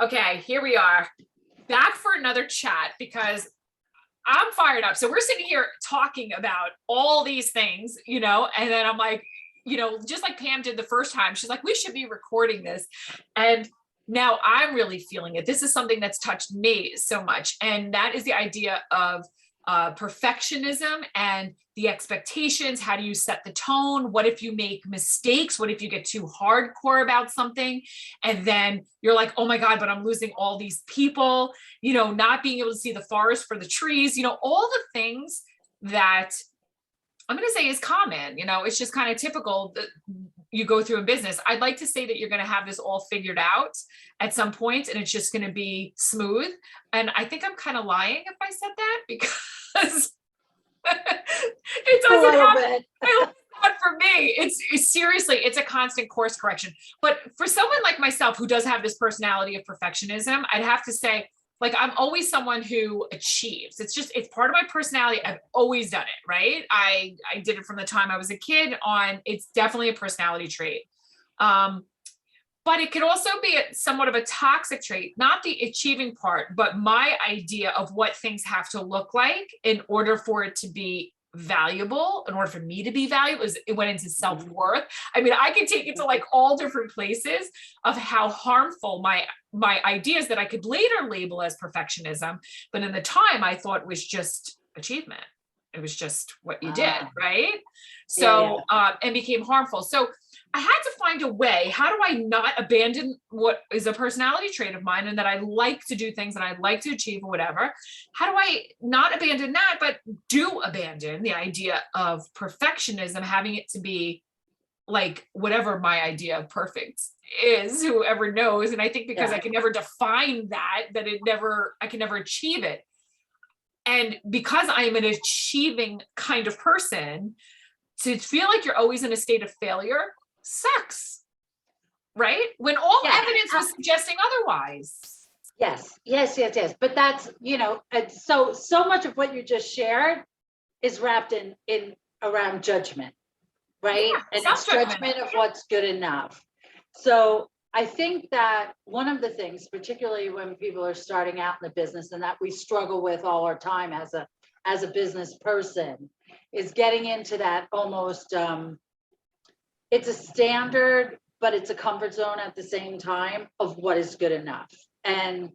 Okay, here we are back for another chat because I'm fired up. So we're sitting here talking about all these things, and then I'm like, just like Pam did the first time, she's like, we should be recording this. And now I'm really feeling it. This is something that's touched me so much. And that is the idea of perfectionism and the expectations. How do you set the tone? What if you make mistakes? What if you get too hardcore about something? And then you're like, oh my God, but I'm losing all these people, not being able to see the forest for the trees, all the things that I'm going to say is common. It's just kind of typical that you go through in business. I'd like to say that you're going to have this all figured out at some point and it's just going to be smooth. And I think I'm kind of lying if I said that because it doesn't happen. Not for me. It's seriously, it's a constant course correction. But for someone like myself who does have this personality of perfectionism, I'd have to say, like, I'm always someone who achieves. It's part of my personality. I've always done it, right? I did it from the time I was a kid on. It's definitely a personality trait. But it could also be somewhat of a toxic trait, not the achieving part, but my idea of what things have to look like in order for it to be valuable, in order for me to be valuable, is it went into self-worth. I mean, I could take it to like all different places of how harmful my ideas that I could later label as perfectionism, but in the time I thought was just achievement. It was just what you did, right? So, and became harmful. So I had to find a way. How do I not abandon what is a personality trait of mine and that I like to do things and I like to achieve or whatever? How do I not abandon that, but do abandon the idea of perfectionism, having it to be like whatever my idea of perfect is, whoever knows. And I think because I can never define that I can never achieve it. And because I am an achieving kind of person, to feel like you're always in a state of failure sucks, right? When all evidence was suggesting otherwise. Yes. But that's, so much of what you just shared is wrapped in around judgment, right? And it's judgment of what's good enough. So I think that one of the things, particularly when people are starting out in the business and that we struggle with all our time as a business person, is getting into that almost, it's a standard, but it's a comfort zone at the same time of what is good enough. And,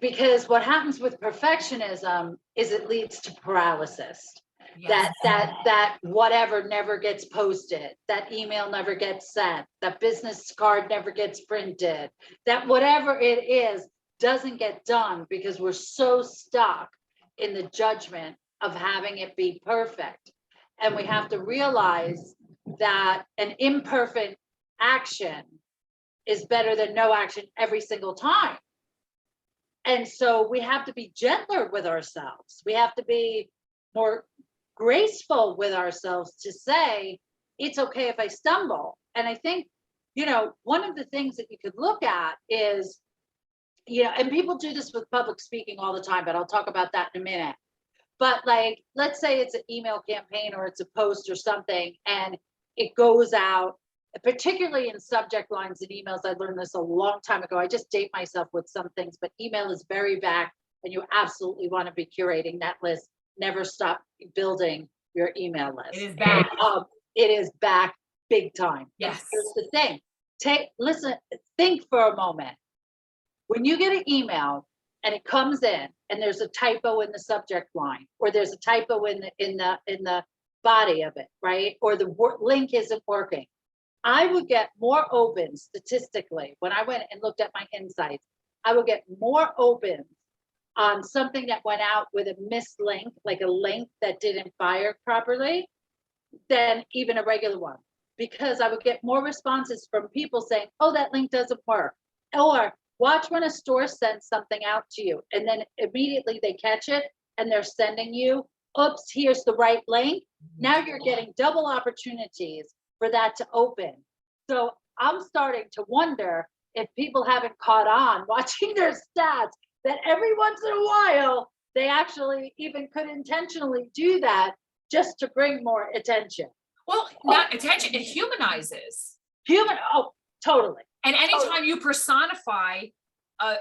because what happens with perfectionism is it leads to paralysis. Yes. That whatever never gets posted, that email never gets sent, that business card never gets printed, that whatever it is doesn't get done because we're so stuck in the judgment of having it be perfect. And we have to realize that an imperfect action is better than no action every single time. And so we have to be gentler with ourselves. We have to be more graceful with ourselves to say, it's okay if I stumble. And I think, one of the things that you could look at is, and people do this with public speaking all the time, but I'll talk about that in a minute. But like, let's say it's an email campaign or it's a post or something, and it goes out, particularly in subject lines and emails. I learned this a long time ago. I just date myself with some things, but email is very back, and you absolutely want to be curating that list. Never stop building your email list. It is back. It is back big time. Yes. Here's the thing. Listen, think for a moment. When you get an email and it comes in and there's a typo in the subject line, or there's a typo in the body of it, right? Or the link isn't working. I would get more opens statistically. When I went and looked at my insights, I would get more opens on something that went out with a missed link, like a link that didn't fire properly, than even a regular one. Because I would get more responses from people saying, oh, that link doesn't work. Or watch when a store sends something out to you and then immediately they catch it and they're sending you, oops, here's the right link. Now you're getting double opportunities for that to open. So I'm starting to wonder if people haven't caught on watching their stats, that every once in a while, they actually even could intentionally do that just to bring more attention. Well, not attention, it humanizes. Totally. And anytime you personify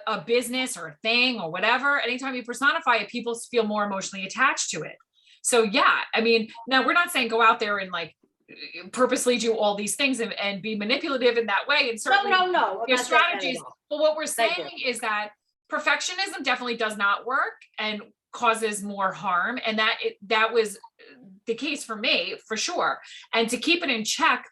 a business or a thing or whatever, anytime you personify it, people feel more emotionally attached to it. So yeah, I mean, now we're not saying go out there and like purposely do all these things and be manipulative in that way. And certainly No. your strategies. But what we're Thank saying you. is that perfectionism definitely does not work and causes more harm. And that was the case for me, for sure. And to keep it in check,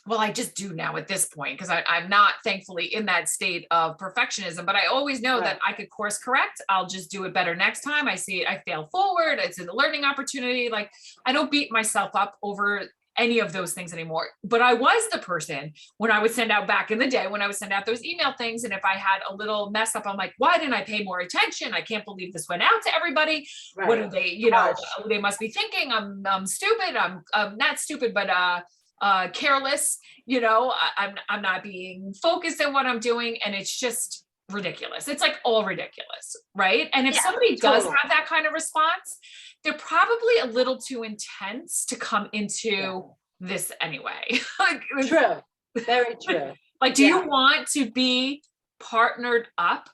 well, I just do now at this point, because I'm not thankfully in that state of perfectionism, but I always know that I could course correct. I'll just do it better next time. I see it, I fail forward. It's a learning opportunity. Like, I don't beat myself up over any of those things anymore. But I was the person when I would send out back in the day, when I would send out those email things. And if I had a little mess up, I'm like, why didn't I pay more attention? I can't believe this went out to everybody. Right. What are they, they must be thinking I'm stupid. I'm not stupid, but, careless, I'm not being focused on what I'm doing. And it's just ridiculous. It's like all ridiculous. Right. And if somebody does have that kind of response, they're probably a little too intense to come into this anyway. True. Very true. Like, do you want to be partnered up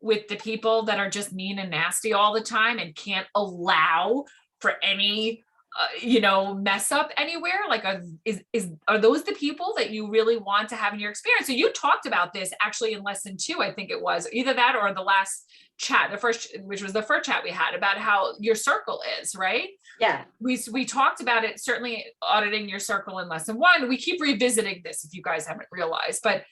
with the people that are just mean and nasty all the time and can't allow for any mess up anywhere? Like, are those the people that you really want to have in your experience? So you talked about this actually in lesson 2, I think it was either that or the last chat, which was the first chat we had, about how your circle is, right? Yeah. We talked about it, certainly auditing your circle in lesson 1. We keep revisiting this if you guys haven't realized, but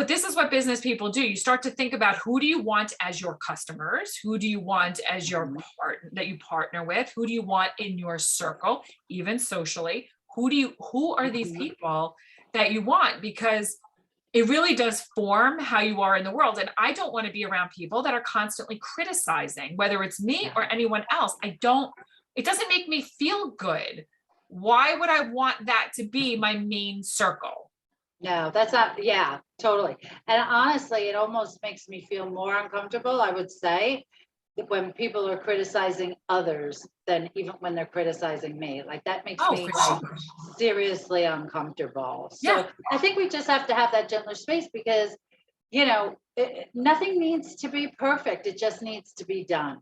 this is what business people do. You start to think about, who do you want as your customers? Who do you want as your partner that you partner with? Who do you want in your circle, even socially? Who are these people that you want? Because it really does form how you are in the world. And I don't want to be around people that are constantly criticizing, whether it's me or anyone else. It doesn't make me feel good. Why would I want that to be my main circle? No, that's not, totally. And honestly, it almost makes me feel more uncomfortable, I would say, when people are criticizing others than even when they're criticizing me. Like, that makes me seriously uncomfortable. So I think we just have to have that gentler space, because, nothing needs to be perfect. It just needs to be done.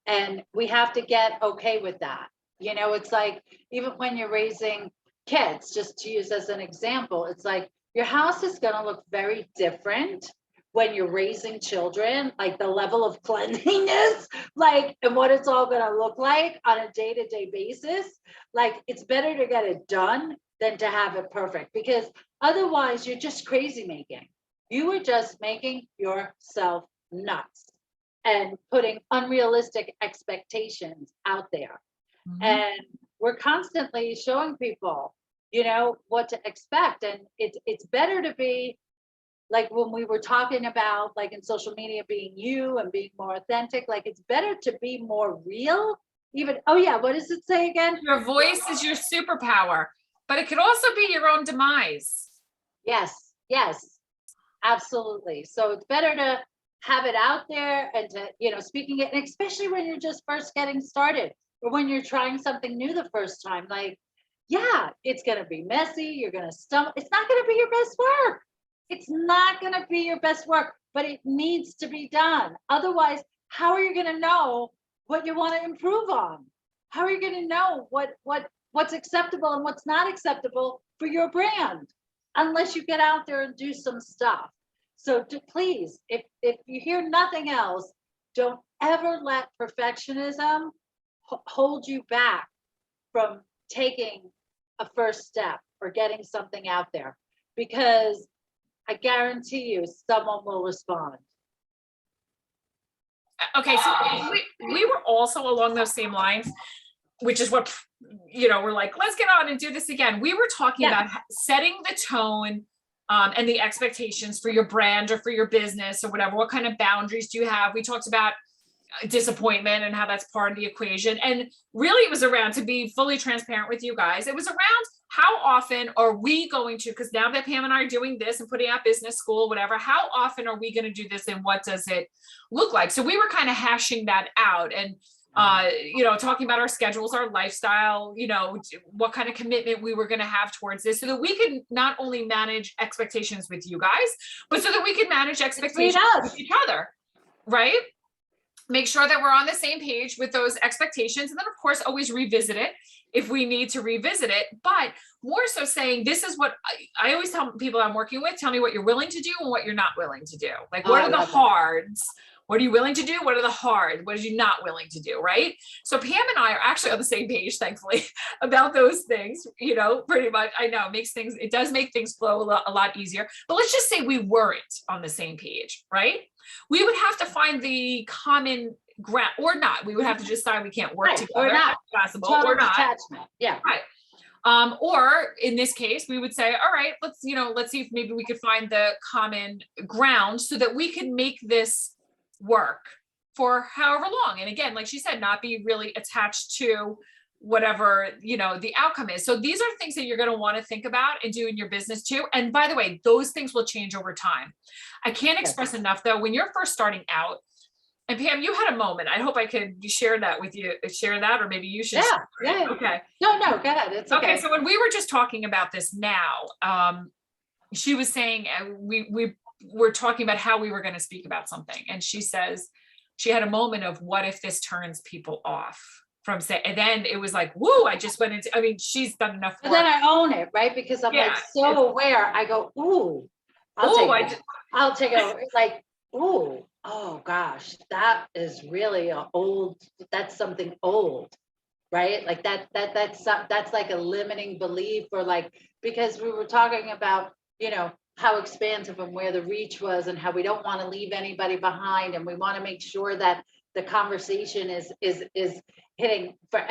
And we have to get okay with that. It's like, even when you're raising kids, just to use as an example, it's like your house is going to look very different when you're raising children, like the level of cleanliness, and what it's all going to look like on a day-to-day basis. Like, it's better to get it done than to have it perfect, because otherwise you're just crazy making. You are just making yourself nuts and putting unrealistic expectations out there. Mm-hmm. And we're constantly showing people, what to expect. And it's better to be, like, when we were talking about, like, in social media, being you and being more authentic, like, it's better to be more real. Even, what does it say again? Your voice is your superpower, but it could also be your own demise. Yes, absolutely. So it's better to have it out there and to, speaking it, and especially when you're just first getting started, or when you're trying something new the first time. Like, it's going to be messy. You're going to stumble. It's not going to be your best work. It's not going to be your best work, but it needs to be done. Otherwise, how are you going to know what you want to improve on? How are you going to know what's acceptable and what's not acceptable for your brand, unless you get out there and do some stuff? So please, if you hear nothing else, don't ever let perfectionism hold you back from taking a first step or getting something out there, because I guarantee you someone will respond. Okay, so we were also along those same lines, which is what, we're like, let's get on and do this again. We were talking about setting the tone and the expectations for your brand or for your business or whatever. What kind of boundaries do you have? We talked about disappointment and how that's part of the equation. And really, it was around, to be fully transparent with you guys, it was around, how often are we going to, because now that Pam and I are doing this and putting out business school, whatever, how often are we going to do this and what does it look like? So we were kind of hashing that out. And talking about our schedules, our lifestyle, what kind of commitment we were going to have towards this, so that we can not only manage expectations with you guys, but so that we can manage expectations with each other, right? Make sure that we're on the same page with those expectations. And then, of course, always revisit it if we need to revisit it. But more so saying, this is what I always tell people I'm working with, tell me what you're willing to do and what you're not willing to do. Like, what are the hards? What are you willing to do? What are the hard? What are you not willing to do? Right. So Pam and I are actually on the same page, thankfully, about those things, pretty much. I know it does make things flow a lot easier, but let's just say we weren't on the same page, right? We would have to find the common ground, or not. We would have to decide we can't work together. Or not. Possible, Total or not. Attachment. Yeah. Right. Or in this case, we would say, all right, let's see if maybe we could find the common ground so that we can make this work for however long. And again, like she said, not be really attached to whatever, the outcome is. So these are things that you're going to want to think about and do in your business too. And by the way, those things will change over time. I can't express enough though, when you're first starting out, and Pam, you had a moment. I hope I could share that with you, or maybe you should. Yeah. Okay. No, go ahead. It's okay. So when we were just talking about this now, she was saying, we were talking about how we were going to speak about something. And she says she had a moment of, what if this turns people off from saying, and then it was like, whoa, I just went into, she's done enough. And then I own it, right? Because I'm so aware. I go, ooh, I'll take it. Like, ooh, oh gosh, that is really that's something old, right? Like that's like a limiting belief, or like, because we were talking about, how expansive and where the reach was, and how we don't want to leave anybody behind, and we want to make sure that the conversation is hitting for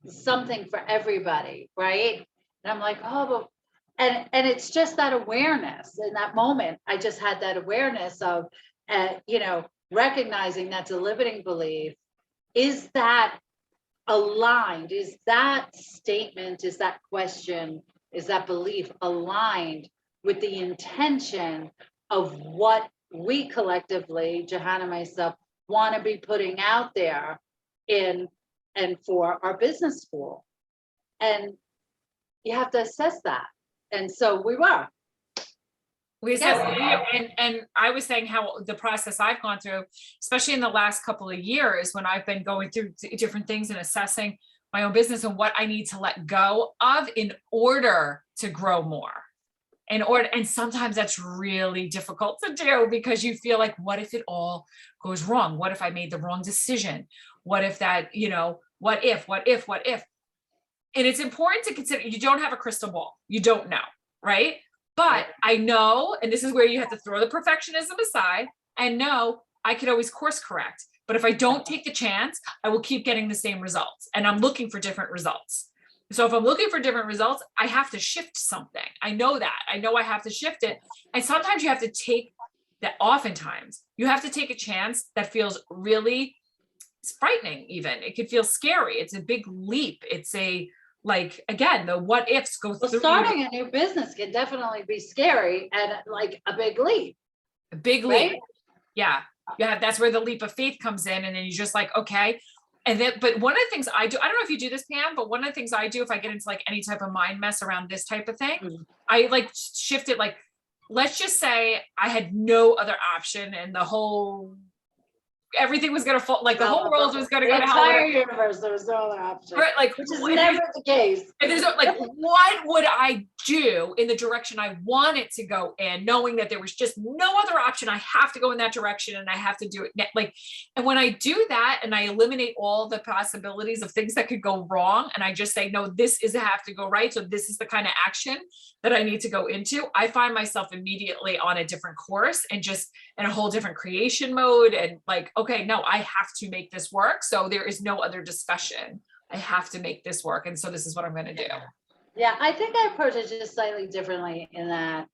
something for everybody, right? And I'm like, oh, but and it's just that awareness. In that moment, I just had that awareness of recognizing that's a limiting belief. Is that aligned? Is that statement, is that question, is that belief aligned with the intention of what we collectively, Johanna and myself, want to be putting out there and for our business school? And you have to assess that. And so we were. And I was saying how the process I've gone through, especially in the last couple of years, when I've been going through different things and assessing my own business and what I need to let go of in order to grow more. And sometimes that's really difficult to do, because you feel like, what if it all goes wrong? What if I made the wrong decision? What if that, what if? And it's important to consider, you don't have a crystal ball. You don't know, right? But I know, and this is where you have to throw the perfectionism aside and know I could always course correct. But if I don't take the chance, I will keep getting the same results. And I'm looking for different results. So if I'm looking for different results, I have to shift something. I know that. I know I have to shift it. And sometimes you have to take that, oftentimes you have to take a chance that feels really frightening even. It could feel scary. It's a big leap. It's again, the what ifs go through. Starting a new business can definitely be scary and like a big leap. A big leap. Right? Yeah. That's where the leap of faith comes in. And then you're just like, okay. And then, but one of the things I do, I don't know if you do this, Pam, but one of the things I do if I get into like any type of mind mess around this type of thing, I shift it. Let's just say I had no other option and everything was going to fall, the whole world was going to go to hell. The entire universe, there was no other option. Right, which is never the case. If there's what would I do in the direction I want it to go in, knowing that there was just no other option? I have to go in that direction and I have to do it. And when I do that and I eliminate all the possibilities of things that could go wrong, and I just say, no, this is have to go right. So this is the kind of action that I need to go into. I find myself immediately on a different course and just in a whole different creation mode. And okay, no, I have to make this work. So there is no other discussion. I have to make this work. And so this is what I'm going to do. Yeah, I think I approach it just slightly differently in that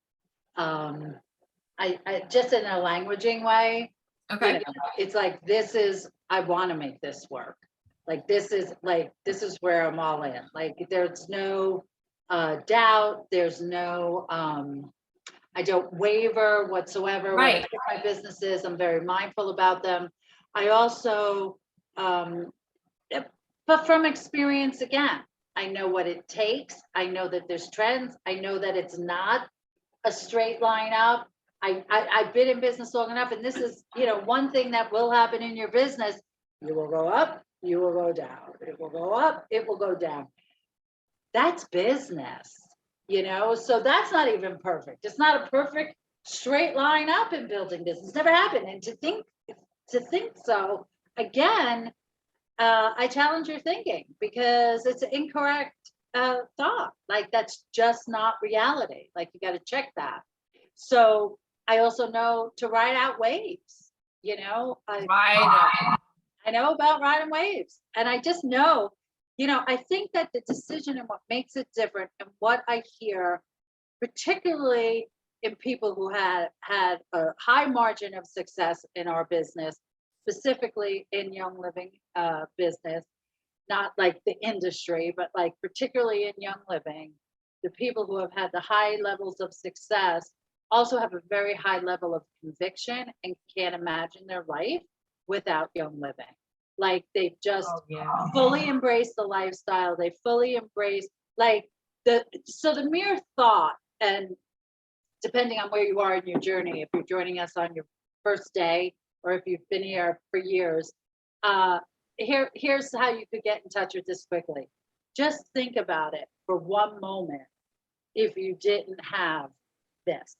I just in a languaging way. Okay. It's I want to make this work. This is where I'm all in. There's no doubt. There's no, I don't waver whatsoever. Right. When I pick my businesses, I'm very mindful about them. I also Um, but from experience, again, I know what it takes. I know that there's trends. I know that it's not a straight line up. I've been in business long enough, and this is, one thing that will happen in your business. You will go up, you will go down. It will go up, it will go down. That's business, so that's not even perfect. It's not a perfect straight line up in building business. Never happened. And to think so, again, I challenge your thinking, because it's an incorrect thought. Like, that's just not reality. Like, you got to check that. So I also know to ride out waves. I know about riding waves, and I just know, I think that the decision and what makes it different, and what I hear, particularly in people who had a high margin of success in our business, specifically in Young Living business, not like the industry, but like particularly in Young Living, the people who have had the high levels of success also have a very high level of conviction and can't imagine their life without Young Living. Like, they've just fully embraced the lifestyle. They fully embrace so the mere thought, and depending on where you are in your journey, if you're joining us on your first day, or if you've been here for years, here's how you could get in touch with this quickly. Just think about it for one moment. If you didn't have this,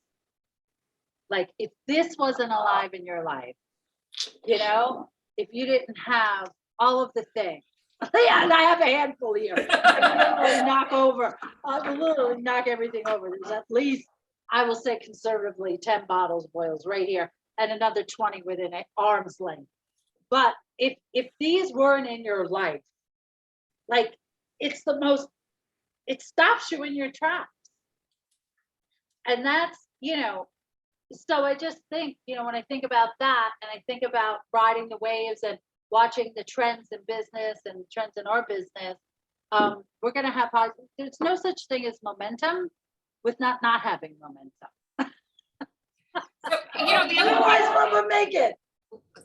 like, if this wasn't alive in your life, if you didn't have all of the things, yeah, and I have a handful here. I can literally knock everything over. There's at least, I will say conservatively, 10 bottles of oils right here, and another 20 within arm's length. But if these weren't in your life, like, it stops you in your tracks. And that's, so I just think, when I think about that, and I think about riding the waves and watching the trends in business and trends in our business, we're going to have positive. There's no such thing as momentum with not having momentum. So,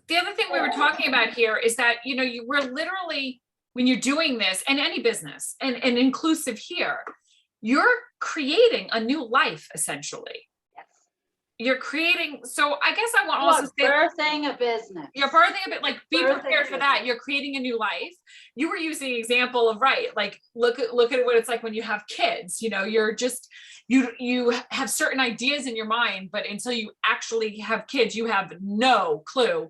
the other thing we were talking about here is that, you were literally, when you're doing this, and any business, and inclusive here, you're creating a new life, essentially. Yes. You're creating, so I guess I want also say, birthing a business. You're birthing a bit, like, be prepared for that. You're creating a new life. You were using the example of, right, like, look at what it's like when you have kids. You're just, you have certain ideas in your mind, but until you actually have kids, you have no clue,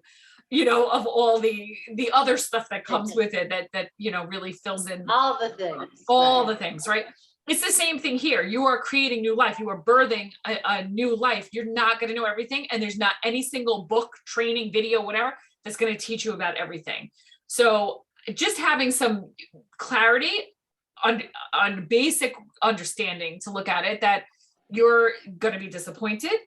of all the other stuff that comes with it, that really fills in all the things, right? It's the same thing here. You are creating new life. You are birthing a new life. You're not going to know everything. And there's not any single book, training, video, whatever, that's going to teach you about everything. So just having some clarity on basic understanding to look at it, that you're going to be disappointed.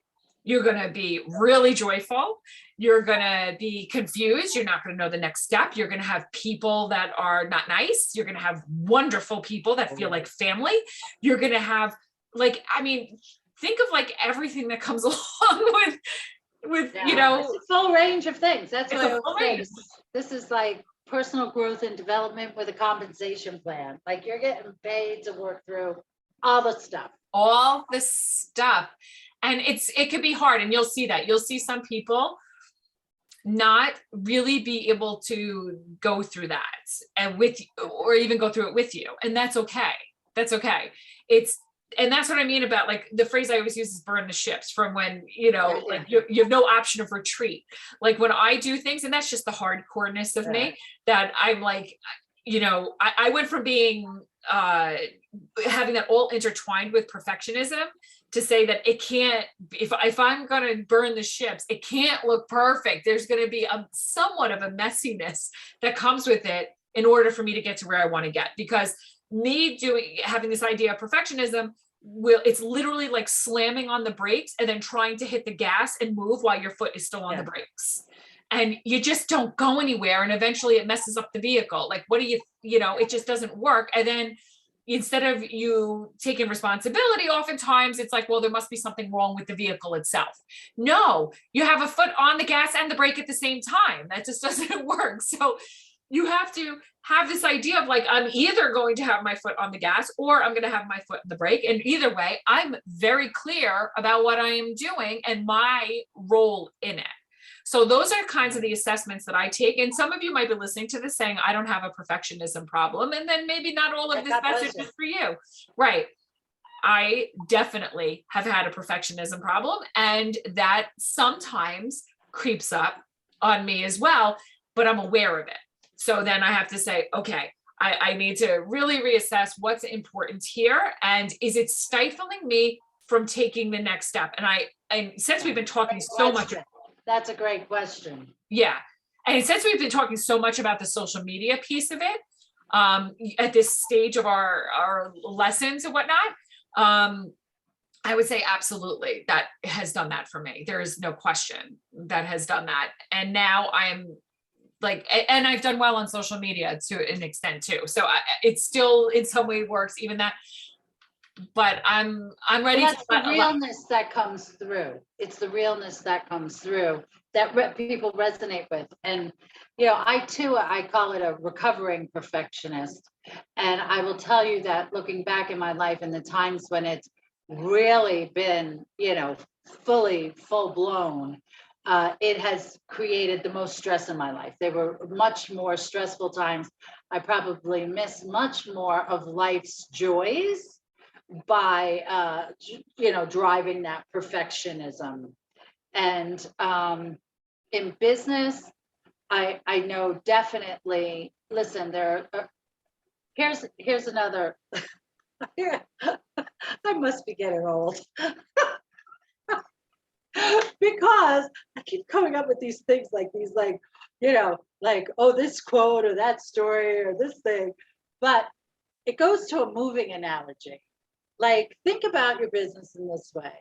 You're going to be really joyful. You're going to be confused. You're not going to know the next step. You're going to have people that are not nice. You're going to have wonderful people that feel like family. You're going to have, think of like everything that comes along with it's a full range of things. That's what I would say. This is like personal growth and development with a compensation plan. Like, you're getting paid to work through all the stuff. And it can be hard, and you'll see that. You'll see some people not really be able to go through that or even go through it with you. And that's okay. And that's what I mean about, like, the phrase I always use is burn the ships, from when, like, you have no option of retreat. Like, when I do things, and that's just the hardcoreness of me, that I'm like, I went from being, having that all intertwined with perfectionism, to say that it can't, if I'm going to burn the ships, it can't look perfect. There's going to be somewhat of a messiness that comes with it in order for me to get to where I want to get. Because having this idea of perfectionism, it's literally like slamming on the brakes and then trying to hit the gas and move while your foot is still on the brakes. And you just don't go anywhere. And eventually it messes up the vehicle. Like, what do it just doesn't work. And then instead of you taking responsibility, oftentimes it's like, well, there must be something wrong with the vehicle itself. No, you have a foot on the gas and the brake at the same time. That just doesn't work. So, you have to have this idea of like, I'm either going to have my foot on the gas or I'm going to have my foot on the brake. And either way, I'm very clear about what I am doing and my role in it. So those are kinds of the assessments that I take. And some of you might be listening to this saying, I don't have a perfectionism problem. And then maybe not all of this message is for you. Right. I definitely have had a perfectionism problem, and that sometimes creeps up on me as well, but I'm aware of it. So then I have to say, okay, I need to really reassess what's important here. And is it stifling me from taking the next step? And since we've been talking so much. That's a great question. Yeah. And since we've been talking so much about the social media piece of it, at this stage of our lessons and whatnot, I would say absolutely that has done that for me. There is no question that has done that. And now I'm like, and I've done well on social media to an extent too. So it still in some way works, even that, but I'm ready. That's the realness that comes through. It's the realness that comes through that people resonate with. And, you know, I call it a recovering perfectionist. And I will tell you that looking back in my life and the times when it's really been, you know, full blown, it has created the most stress in my life. They were much more stressful times. I probably miss much more of life's joys by, you know, driving that perfectionism. And in business, I know definitely, listen, here's another, I must be getting old. Because I keep coming up with these things like you know, like, oh, this quote or that story or this thing, but it goes to a moving analogy. Like, think about your business in this way.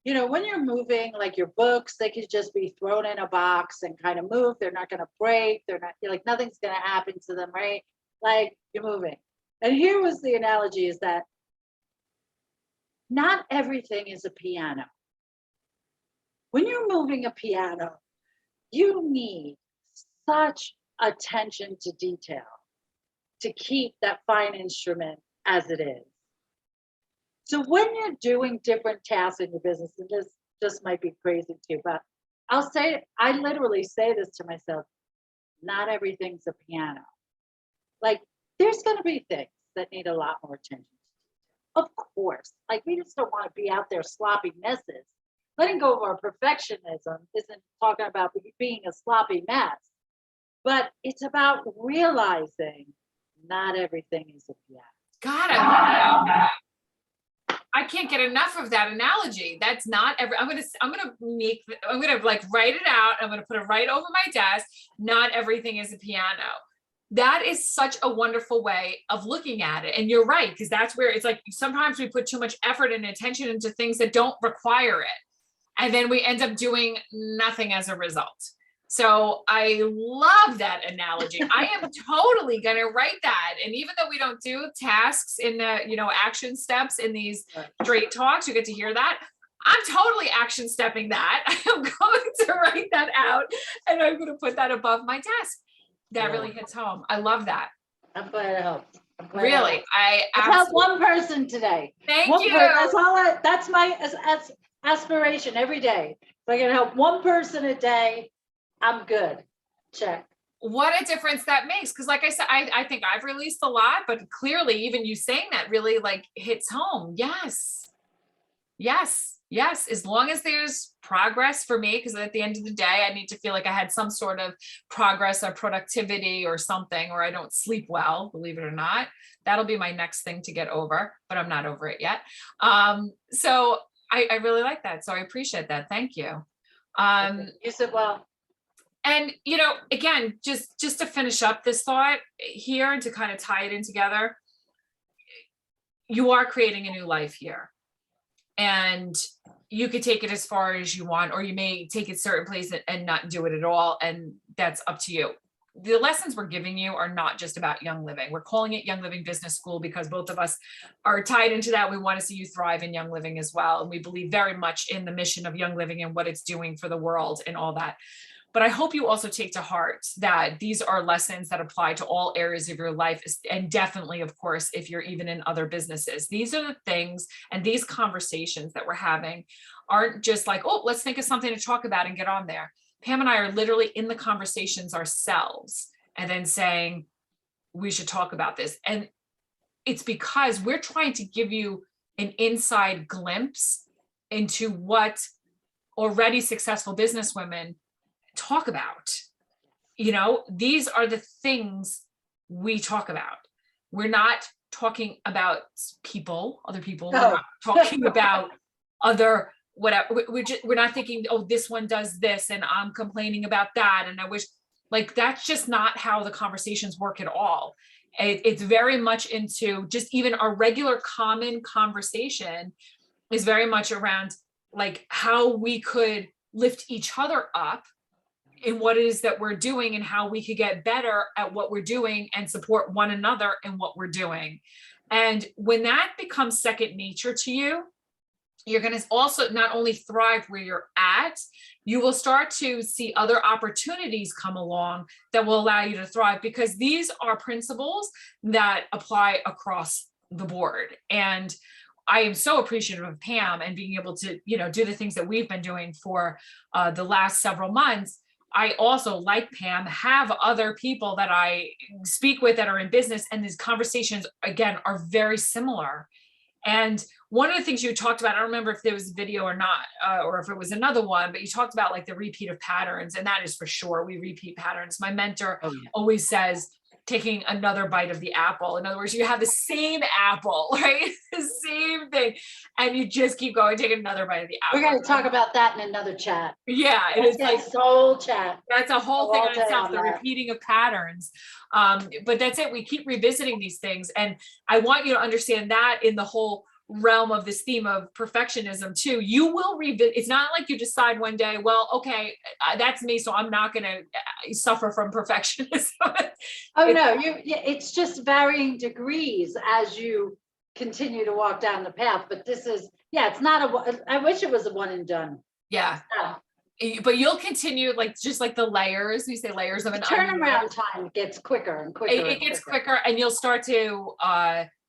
You know, when you're moving, like your books, they could just be thrown in a box and kind of move. They're not going to break. They're not, you're like, nothing's going to happen to them, right? Like, you're moving. And here was the analogy is that not everything is a piano. When you're moving a piano, you need such attention to detail to keep that fine instrument as it is. So when you're doing different tasks in your business, and this just might be crazy too, but I literally say this to myself, not everything's a piano. Like, there's going to be things that need a lot more attention. Of course, like we just don't want to be out there sloppy messes. Letting go of our perfectionism isn't talking about being a sloppy mess, but it's about realizing not everything is a piano. God, I can't get enough of that analogy. That's not every, I'm gonna like write it out. I'm gonna put it right over my desk. Not everything is a piano. That is such a wonderful way of looking at it. And you're right, because that's where it's like sometimes we put too much effort and attention into things that don't require it. And then we end up doing nothing as a result. So I love that analogy. I am totally going to write that. And even though we don't do tasks in the, you know, action steps in these straight talks, you get to hear that. I'm totally action stepping that. I'm going to write that out and I'm going to put that above my desk. That really hits home. I love that. I'm glad it helped. Really, I helped one person today. Thank you. That's all. That's my aspiration every day. If I can help one person a day, I'm good. Check. What a difference that makes. Because like I said, I think I've released a lot, but clearly even you saying that really like hits home. Yes. Yes. Yes. As long as there's progress for me, because at the end of the day, I need to feel like I had some sort of progress or productivity or something, or I don't sleep well, believe it or not. That'll be my next thing to get over, but I'm not over it yet. So I really like that. So I appreciate that. Thank you. You said well. And, you know, again, just to finish up this thought here and to kind of tie it in together, you are creating a new life here. And you could take it as far as you want, or you may take it certain places and not do it at all. And that's up to you. The lessons we're giving you are not just about Young Living. We're calling it Young Living Business School because both of us are tied into that. We want to see you thrive in Young Living as well. And we believe very much in the mission of Young Living and what it's doing for the world and all that. But I hope you also take to heart that these are lessons that apply to all areas of your life. And definitely, of course, if you're even in other businesses, these are the things and these conversations that we're having aren't just like, oh, let's think of something to talk about and get on there. Pam and I are literally in the conversations ourselves and then saying, we should talk about this. And it's because we're trying to give you an inside glimpse into what already successful businesswomen talk about. You know, these are the things we talk about. We're not talking about people, other people. We're not talking about other whatever. We're not thinking, oh, this one does this and I'm complaining about that. And I wish, like, that's just not how the conversations work at all. It's very much into just even our regular common conversation is very much around like how we could lift each other up in what it is that we're doing and how we could get better at what we're doing and support one another in what we're doing. And when that becomes second nature to you, you're going to also not only thrive where you're at, you will start to see other opportunities come along that will allow you to thrive, because these are principles that apply across the board. And I am so appreciative of Pam and being able to, you know, do the things that we've been doing for the last several months. I also, like Pam, have other people that I speak with that are in business, and these conversations, again, are very similar. And one of the things you talked about, I don't remember if there was a video or not, or if it was another one, but you talked about like the repeat of patterns, and that is for sure, we repeat patterns. My mentor always says, taking another bite of the apple. In other words, you have the same apple, right? The same thing. And you just keep going, take another bite of the apple. We're going to talk about that in another chat. Yeah, it is like whole chat. That's a whole thing on itself, the repeating of patterns. But that's it. We keep revisiting these things. And I want you to understand that in the whole realm of this theme of perfectionism too, you will revisit. It's not like you decide one day, well, okay, that's me, so I'm not going to suffer from perfectionism. No, it's just varying degrees as you continue to walk down the path. But this is, it's not I wish it was a one and done. Yeah. But you'll continue, like, just like the layers, we say layers of an turnaround time gets quicker and quicker. It gets quicker, and you'll start to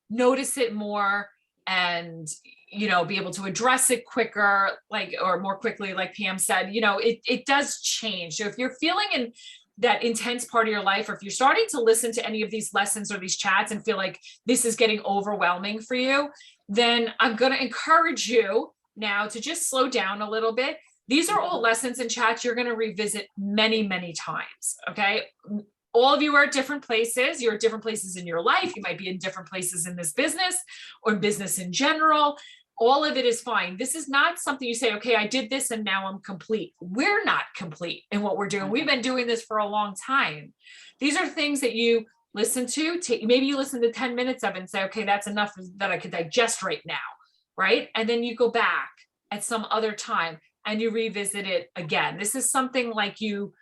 notice it more, and, you know, be able to address it quicker, like, or more quickly, like Pam said. You know, it does change. So if you're feeling in that intense part of your life, or if you're starting to listen to any of these lessons or these chats and feel like this is getting overwhelming for you, then I'm going to encourage you now to just slow down a little bit. These are all lessons and chats you're going to revisit many, many times. Okay. All of you are at different places. You're at different places in your life. You might be in different places in this business or business in general. All of it is fine. This is not something you say, okay, I did this and now I'm complete. We're not complete in what we're doing. We've been doing this for a long time. These are things that you listen to, maybe you listen to 10 minutes of it and say, okay, that's enough that I could digest right now. Right. And then you go back at some other time and you revisit it again. This is something like you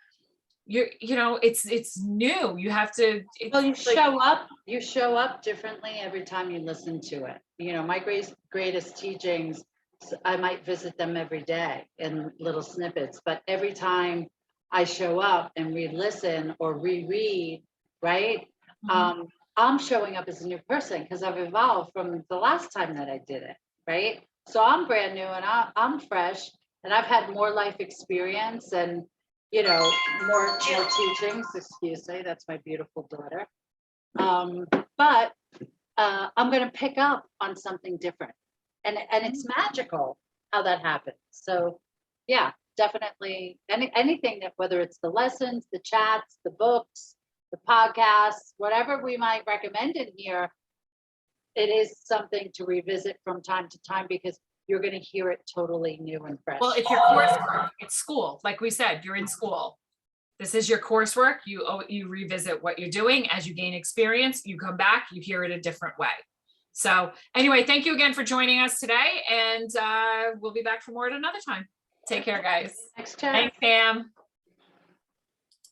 know, it's new. You have to, well, you show up differently every time you listen to it. You know, my greatest teachings, I might visit them every day in little snippets, but every time I show up and re-listen or reread, right? Mm-hmm. I'm showing up as a new person because I've evolved from the last time that I did it, right? So I'm brand new and I'm fresh, and I've had more life experience and, you know, more teachings. Excuse me, that's my beautiful daughter. But I'm going to pick up on something different, and it's magical how that happens. So, yeah, definitely anything that, whether it's the lessons, the chats, the books, the podcasts, whatever we might recommend in here, it is something to revisit from time to time because you're going to hear it totally new and fresh. Well, if your coursework, it's school, like we said, you're in school. This is your coursework. You revisit what you're doing as you gain experience. You come back, you hear it a different way. So anyway, thank you again for joining us today, and we'll be back for more at another time. Take care, guys. Next time. Thanks, Pam.